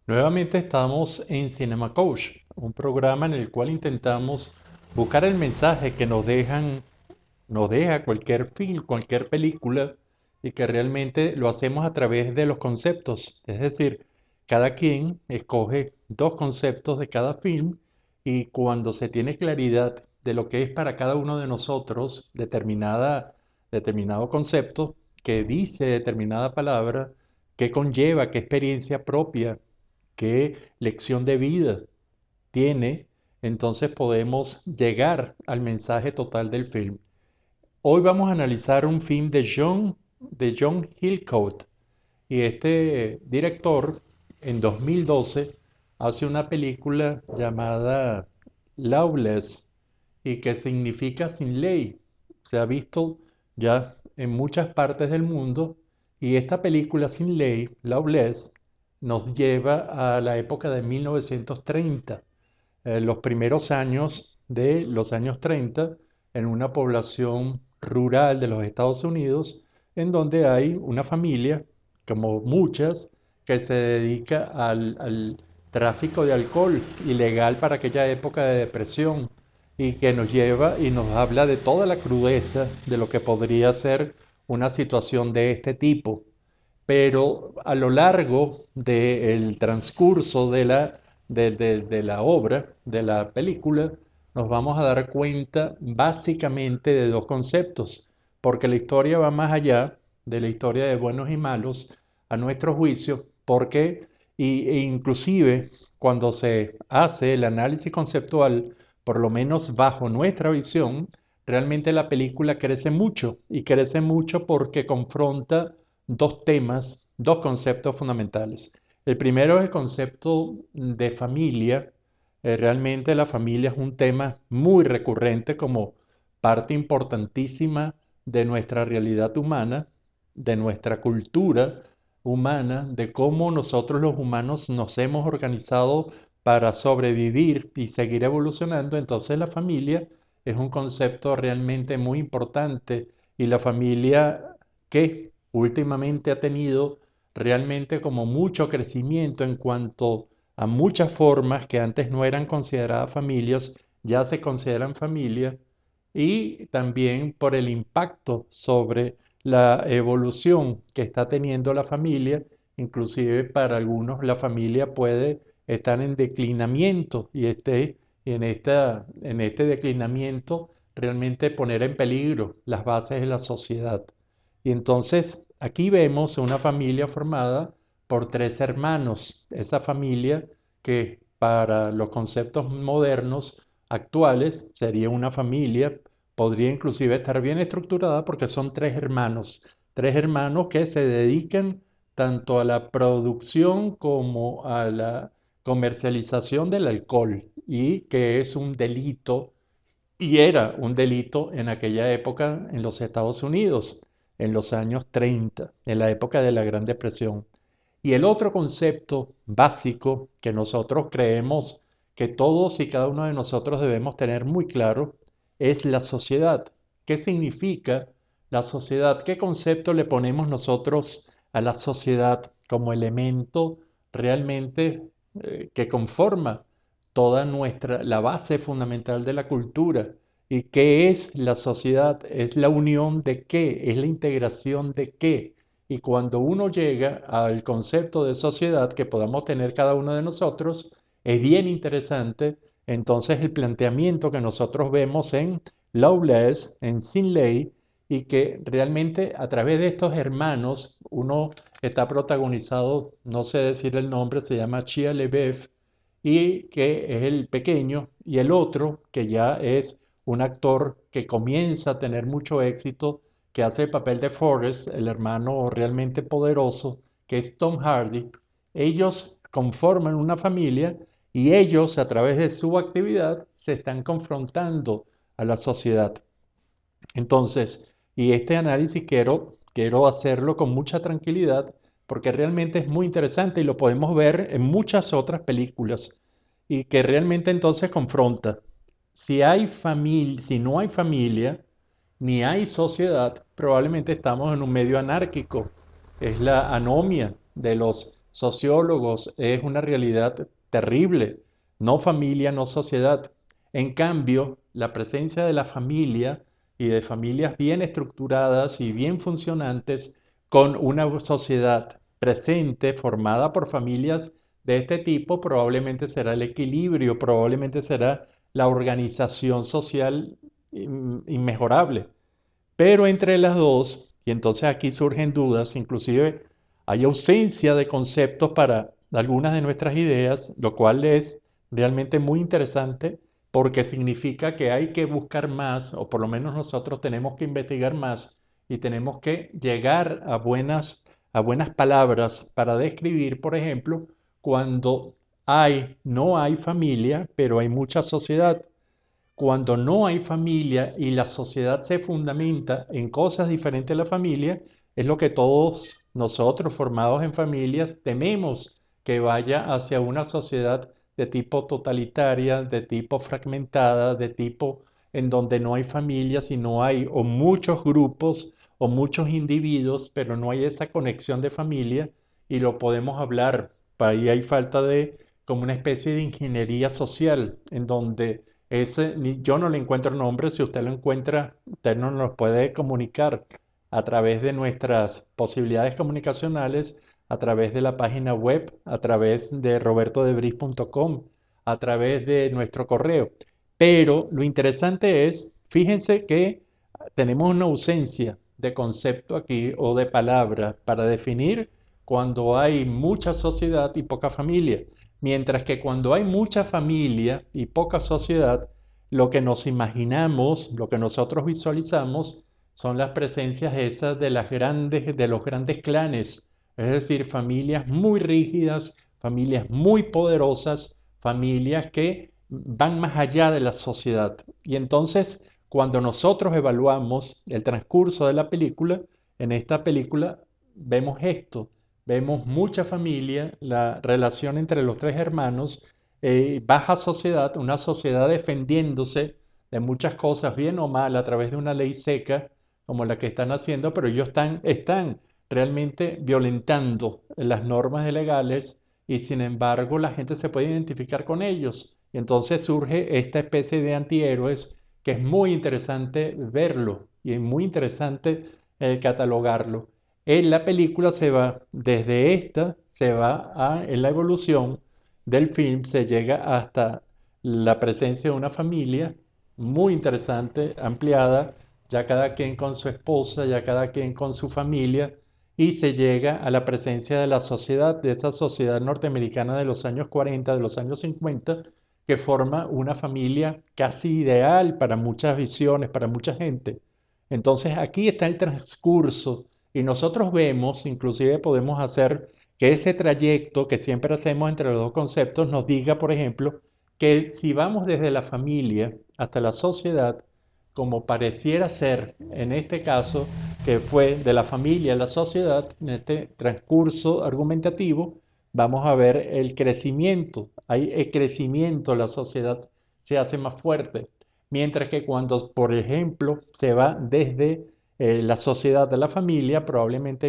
Nuevamente estamos en Cinema Coach, un programa en el cual intentamos buscar el mensaje que nos deja cualquier film, cualquier película, y que realmente lo hacemos a través de los conceptos. Es decir, cada quien escoge dos conceptos de cada film y cuando se tiene claridad de lo que es para cada uno de nosotros determinado concepto que dice determinada palabra, qué conlleva, qué experiencia propia, qué lección de vida tiene, entonces podemos llegar al mensaje total del film. Hoy vamos a analizar un film de John Hillcoat, y este director en 2012 hace una película llamada Lawless, y que significa sin ley. Se ha visto ya en muchas partes del mundo, y esta película sin ley, Lawless, nos lleva a la época de 1930, los primeros años de los años 30, en una población rural de los Estados Unidos, en donde hay una familia, como muchas, que se dedica al tráfico de alcohol ilegal para aquella época de depresión, y que nos lleva y nos habla de toda la crudeza de lo que podría ser una situación de este tipo. Pero a lo largo del transcurso de la obra, de la película, nos vamos a dar cuenta básicamente de dos conceptos, porque la historia va más allá de la historia de buenos y malos, a nuestro juicio, porque inclusive cuando se hace el análisis conceptual, por lo menos bajo nuestra visión, realmente la película crece mucho, y crece mucho porque confronta dos temas, dos conceptos fundamentales. El primero es el concepto de familia. Realmente la familia es un tema muy recurrente como parte importantísima de nuestra realidad humana, de nuestra cultura humana, de cómo nosotros los humanos nos hemos organizado para sobrevivir y seguir evolucionando. Entonces la familia es un concepto realmente muy importante, y la familia que últimamente ha tenido realmente como mucho crecimiento en cuanto a muchas formas que antes no eran consideradas familias, ya se consideran familia, y también por el impacto sobre la evolución que está teniendo la familia. Inclusive para algunos la familia puede estar en declinamiento, y en este declinamiento realmente poner en peligro las bases de la sociedad. Y entonces aquí vemos una familia formada por tres hermanos. Esa familia que para los conceptos modernos actuales sería una familia, podría inclusive estar bien estructurada porque son tres hermanos que se dedican tanto a la producción como a la comercialización del alcohol, y que es un delito, y era un delito en aquella época en los Estados Unidos, en los años 30, en la época de la Gran Depresión. Y el otro concepto básico que nosotros creemos que todos y cada uno de nosotros debemos tener muy claro es la sociedad. ¿Qué significa la sociedad? ¿Qué concepto le ponemos nosotros a la sociedad como elemento realmente que conforma la base fundamental de la cultura? ¿Y qué es la sociedad? ¿Es la unión de qué? ¿Es la integración de qué? Y cuando uno llega al concepto de sociedad que podamos tener cada uno de nosotros, es bien interesante. Entonces el planteamiento que nosotros vemos en Lawless, en Sin Ley, y que realmente a través de estos hermanos, uno está protagonizado, no sé decir el nombre, se llama Shia LaBeouf, y que es el pequeño, y el otro, que ya es un actor que comienza a tener mucho éxito, que hace el papel de Forrest, el hermano realmente poderoso, que es Tom Hardy. Ellos conforman una familia, y ellos, a través de su actividad, se están confrontando a la sociedad. Entonces, y este análisis quiero hacerlo con mucha tranquilidad, porque realmente es muy interesante y lo podemos ver en muchas otras películas, y que realmente entonces confronta. Si no hay familia, ni hay sociedad, probablemente estamos en un medio anárquico. Es la anomia de los sociólogos, es una realidad terrible. No familia, no sociedad. En cambio, la presencia de la familia y de familias bien estructuradas y bien funcionantes con una sociedad presente formada por familias de este tipo probablemente será el equilibrio, probablemente será la organización social inmejorable. Pero entre las dos, y entonces aquí surgen dudas, inclusive hay ausencia de conceptos para algunas de nuestras ideas, lo cual es realmente muy interesante porque significa que hay que buscar más, o por lo menos nosotros tenemos que investigar más y tenemos que llegar a buenas palabras para describir, por ejemplo, cuando no hay familia, pero hay mucha sociedad. Cuando no hay familia y la sociedad se fundamenta en cosas diferentes a la familia, es lo que todos nosotros formados en familias tememos que vaya hacia una sociedad de tipo totalitaria, de tipo fragmentada, de tipo en donde no hay familias y no hay o muchos grupos o muchos individuos, pero no hay esa conexión de familia y lo podemos hablar. Ahí hay falta de como una especie de ingeniería social en donde yo no le encuentro nombre, si usted lo encuentra, usted nos lo puede comunicar a través de nuestras posibilidades comunicacionales, a través de la página web, a través de robertodebris.com, a través de nuestro correo. Pero lo interesante es, fíjense que tenemos una ausencia de concepto aquí o de palabra para definir cuando hay mucha sociedad y poca familia. Mientras que cuando hay mucha familia y poca sociedad, lo que nos imaginamos, lo que nosotros visualizamos, son las presencias esas de los grandes clanes, es decir, familias muy rígidas, familias muy poderosas, familias que van más allá de la sociedad. Y entonces, cuando nosotros evaluamos el transcurso de la película, en esta película vemos esto. Vemos mucha familia, la relación entre los tres hermanos, baja sociedad, una sociedad defendiéndose de muchas cosas, bien o mal, a través de una ley seca, como la que están haciendo, pero ellos están realmente violentando las normas legales y sin embargo la gente se puede identificar con ellos. Y entonces surge esta especie de antihéroes que es muy interesante verlo y es muy interesante catalogarlo. En la película se va, desde esta, en la evolución del film, se llega hasta la presencia de una familia muy interesante, ampliada, ya cada quien con su esposa, ya cada quien con su familia, y se llega a la presencia de la sociedad, de esa sociedad norteamericana de los años 40, de los años 50, que forma una familia casi ideal para muchas visiones, para mucha gente. Entonces aquí está el transcurso y nosotros vemos, inclusive podemos hacer que ese trayecto que siempre hacemos entre los dos conceptos nos diga, por ejemplo, que si vamos desde la familia hasta la sociedad, como pareciera ser en este caso, que fue de la familia a la sociedad, en este transcurso argumentativo, vamos a ver el crecimiento. Hay el crecimiento, la sociedad se hace más fuerte. Mientras que cuando, por ejemplo, se va desde la sociedad de la familia, probablemente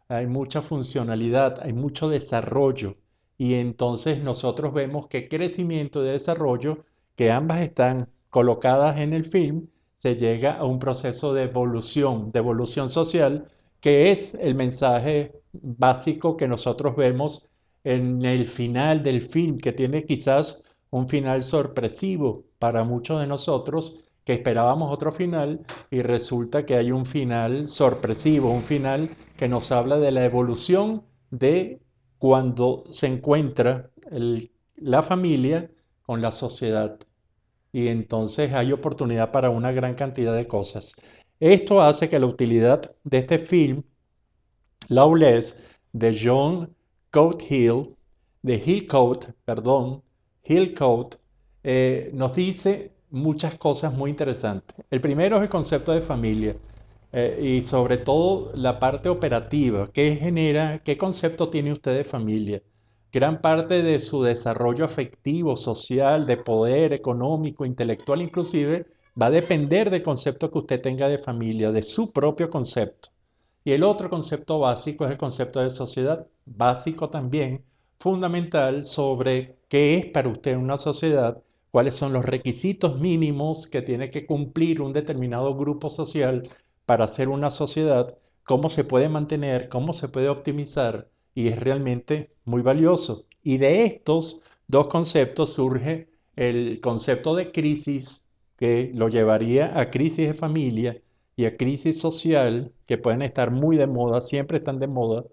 hay mucha funcionalidad, hay mucho desarrollo. Y entonces nosotros vemos que crecimiento y desarrollo, que ambas están colocadas en el film, se llega a un proceso de evolución social, que es el mensaje básico que nosotros vemos en el final del film, que tiene quizás un final sorpresivo para muchos de nosotros que esperábamos otro final y resulta que hay un final sorpresivo, un final que nos habla de la evolución de cuando se encuentra la familia con la sociedad y entonces hay oportunidad para una gran cantidad de cosas. Esto hace que la utilidad de este film, Lawless, de John Coates de Hillcoat, perdón, Hillcoat, nos dice muchas cosas muy interesantes. El primero es el concepto de familia y sobre todo la parte operativa. ¿Qué genera, qué concepto tiene usted de familia? Gran parte de su desarrollo afectivo, social, de poder económico, intelectual inclusive, va a depender del concepto que usted tenga de familia, de su propio concepto. Y el otro concepto básico es el concepto de sociedad, básico también, fundamental sobre qué es para usted una sociedad, cuáles son los requisitos mínimos que tiene que cumplir un determinado grupo social para ser una sociedad, cómo se puede mantener, cómo se puede optimizar, y es realmente muy valioso. Y de estos dos conceptos surge el concepto de crisis, que lo llevaría a crisis de familia y a crisis social, que pueden estar muy de moda, siempre están de moda.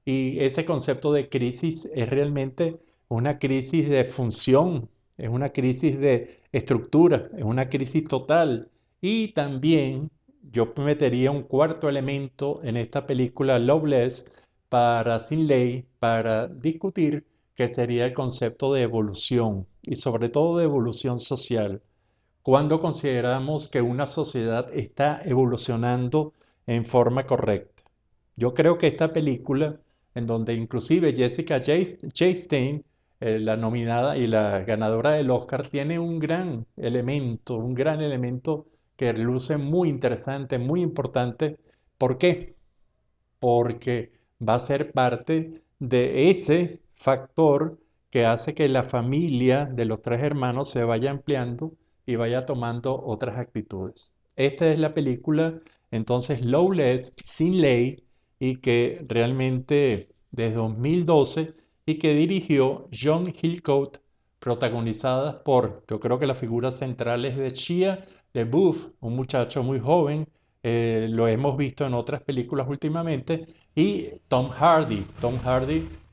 Y ese concepto de crisis es realmente una crisis de función, es una crisis de estructura, es una crisis total. Y también yo metería un cuarto elemento en esta película Loveless para Sin Ley, para discutir, que sería el concepto de evolución y sobre todo de evolución social. Cuando consideramos que una sociedad está evolucionando en forma correcta. Yo creo que esta película, en donde inclusive Jessica Chastain, la nominada y la ganadora del Oscar, tiene un gran elemento que luce muy interesante, muy importante. ¿Por qué? Porque va a ser parte de ese factor que hace que la familia de los tres hermanos se vaya ampliando y vaya tomando otras actitudes. Esta es la película, entonces, Lawless, Sin Ley, y que realmente desde 2012 y que dirigió John Hillcoat, protagonizadas por, yo creo que las figuras centrales de Shia LaBeouf, un muchacho muy joven, lo hemos visto en otras películas últimamente, y Tom Hardy,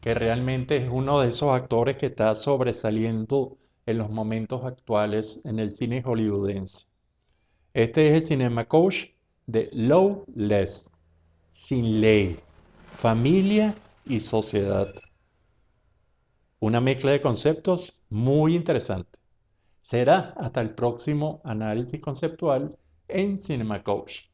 que realmente es uno de esos actores que está sobresaliendo en los momentos actuales en el cine hollywoodense. Este es el Cinema Coach de Lawless, sin ley, familia y sociedad. Una mezcla de conceptos muy interesante. Será hasta el próximo análisis conceptual en Cinema Coach.